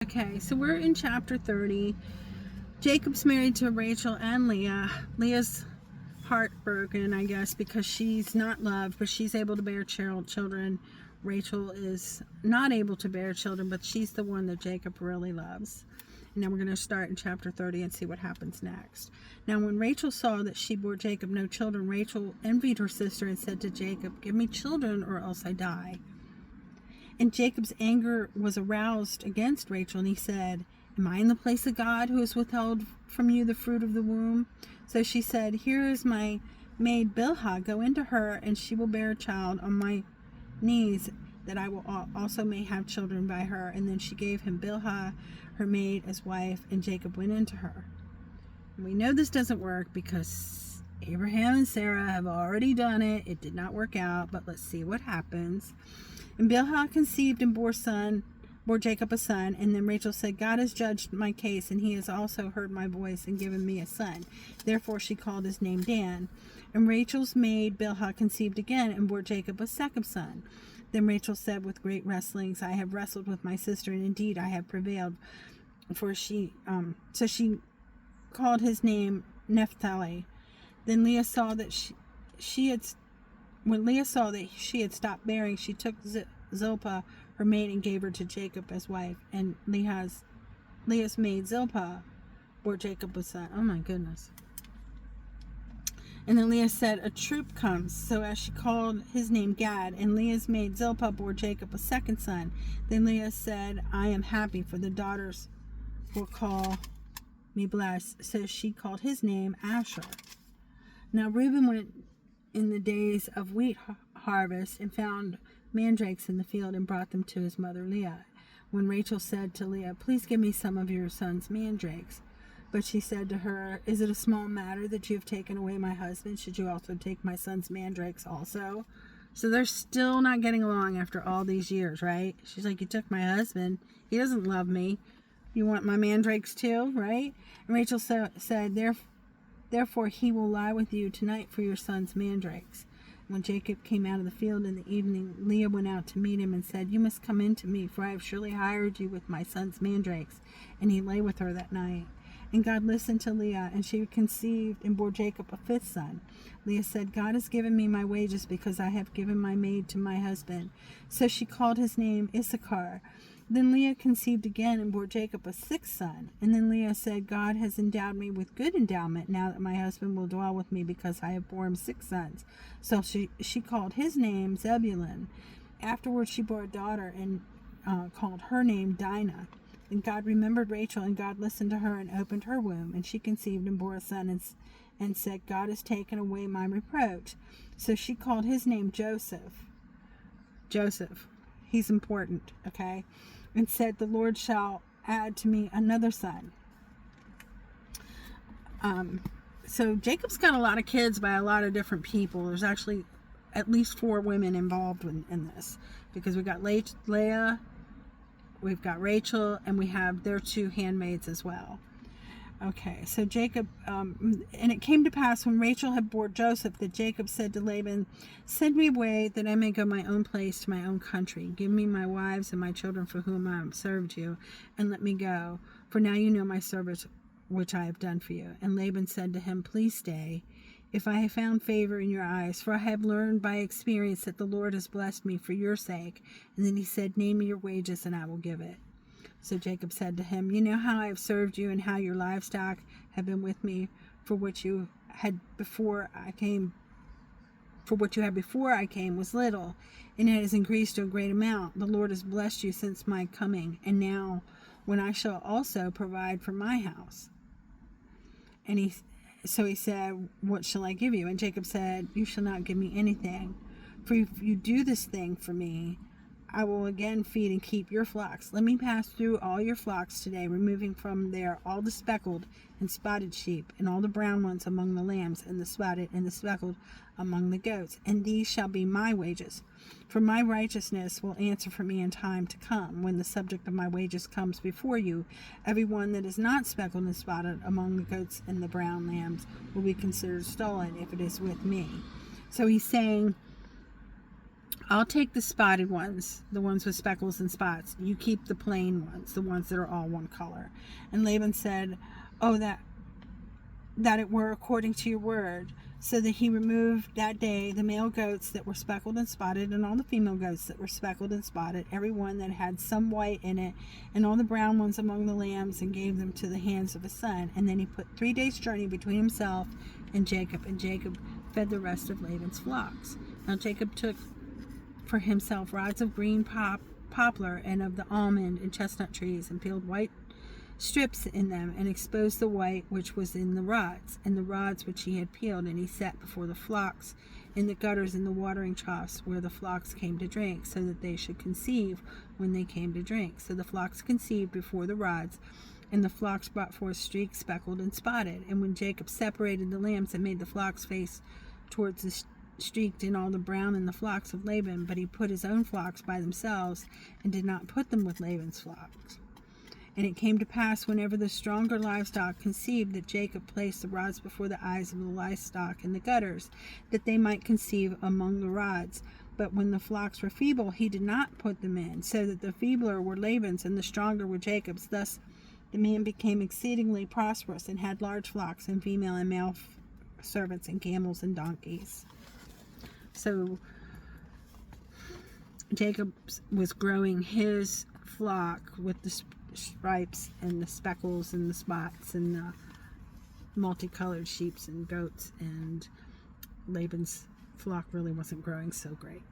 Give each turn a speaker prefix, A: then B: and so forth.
A: Okay, so we're in chapter 30. Jacob's married to Rachel and Leah. Leah's heartbroken, I guess, because she's not loved, but she's able to bear children. Rachel is not able to bear children, but she's the one that Jacob really loves. And now we're going to start in chapter 30 and see what happens next. Now, when Rachel saw that she bore Jacob no children, Rachel envied her sister and said to Jacob, "Give me children or else I die." And Jacob's anger was aroused against Rachel, and he said, "Am I in the place of God who has withheld from you the fruit of the womb?" So she said, "Here is my maid Bilhah. Go into her, and she will bear a child on my knees, that I will also may have children by her." And then she gave him Bilhah, her maid, as wife, and Jacob went into her. And we know this doesn't work because Abraham and Sarah have already done it. It did not work out, but let's see what happens. And Bilhah conceived and bore Jacob a son. And then Rachel said, "God has judged my case, and he has also heard my voice and given me a son." Therefore she called his name Dan. And Rachel's maid Bilhah conceived again and bore Jacob a second son. Then Rachel said with great wrestlings, "I have wrestled with my sister, and indeed I have prevailed." So she called his name Naphtali. Then Leah saw that when Leah saw that she had stopped bearing, she took Zilpah, her maid, and gave her to Jacob as wife. And Leah's maid Zilpah bore Jacob a son. Oh my goodness. And then Leah said, "A troop comes." So as she called his name Gad, and Leah's maid Zilpah bore Jacob a second son. Then Leah said, "I am happy, for the daughters will call me blessed." So she called his name Asher. Now Reuben went in the days of wheat harvest and found mandrakes in the field and brought them to his mother Leah. When Rachel said to Leah, "Please give me some of your son's mandrakes." But she said to her, "Is it a small matter that you have taken away my husband? Should you also take my son's mandrakes also?" So they're still not getting along after all these years, right? She's like, "You took my husband. He doesn't love me. You want my mandrakes too, right?" And Rachel said, Therefore he will lie with you tonight for your son's mandrakes." When Jacob came out of the field in the evening, Leah went out to meet him and said, "You must come in to me, for I have surely hired you with my son's mandrakes." And he lay with her that night. And God listened to Leah, and she conceived and bore Jacob a fifth son. Leah said, "God has given me my wages, because I have given my maid to my husband." So she called his name Issachar. Then Leah conceived again and bore Jacob a sixth son. And then Leah said, "God has endowed me with good endowment, now that my husband will dwell with me, because I have borne 6 sons. So she called his name Zebulun. Afterwards she bore a daughter and called her name Dinah. And God remembered Rachel, and God listened to her and opened her womb. And she conceived and bore a son and said, "God has taken away my reproach." So she called his name Joseph. He's important, okay? And said, "The Lord shall add to me another son." So Jacob's got a lot of kids by a lot of different people. There's actually at least 4 women involved in this, because we got Leah, we've got Rachel, and we have their 2 handmaids as well. Okay, so Jacob, and it came to pass when Rachel had borne Joseph that Jacob said to Laban, "Send me away, that I may go my own place to my own country. Give me my wives and my children for whom I have served you, and let me go. For now you know my service which I have done for you." And Laban said to him, "Please stay, if I have found favor in your eyes, for I have learned by experience that the Lord has blessed me for your sake." And then he said, "Name me your wages, and I will give it." So Jacob said to him, "You know how I have served you, and how your livestock have been with me, for what you had before I came was little, and it has increased to a great amount. The Lord has blessed you since my coming, and now when I shall also provide for my house." And he said, "What shall I give you?" And Jacob said, "You shall not give me anything, for if you do this thing for me, I will again feed and keep your flocks. Let me pass through all your flocks today, removing from there all the speckled and spotted sheep, and all the brown ones among the lambs, and the spotted and the speckled among the goats. And these shall be my wages. For my righteousness will answer for me in time to come, when the subject of my wages comes before you. Every one that is not speckled and spotted among the goats and the brown lambs will be considered stolen, if it is with me." So he's saying, I'll take the spotted ones, the ones with speckles and spots. You keep the plain ones, the ones that are all one color. And Laban said, oh, that it were according to your word. So that he removed that day the male goats that were speckled and spotted, and all the female goats that were speckled and spotted, every one that had some white in it, and all the brown ones among the lambs, and gave them to the hands of his son. And then he put 3 days' journey between himself and Jacob fed the rest of Laban's flocks. Now Jacob took for himself rods of green poplar and of the almond and chestnut trees, and peeled white strips in them, and exposed the white which was in the rods, and the rods which he had peeled, and he set before the flocks in the gutters in the watering troughs where the flocks came to drink, so that they should conceive when they came to drink. So the flocks conceived before the rods, and the flocks brought forth streaked, speckled, and spotted. And when Jacob separated the lambs and made the flocks face towards the streaked and all the brown in the flocks of Laban, but he put his own flocks by themselves, and did not put them with Laban's flocks. And it came to pass, whenever the stronger livestock conceived, that Jacob placed the rods before the eyes of the livestock in the gutters, that they might conceive among the rods. But when the flocks were feeble, he did not put them in, so that the feebler were Laban's, and the stronger were Jacob's. Thus the man became exceedingly prosperous, and had large flocks, and female and male servants, and camels and donkeys. So Jacob was growing his flock with the stripes and the speckles and the spots and the multicolored sheep and goats, and Laban's flock really wasn't growing so great.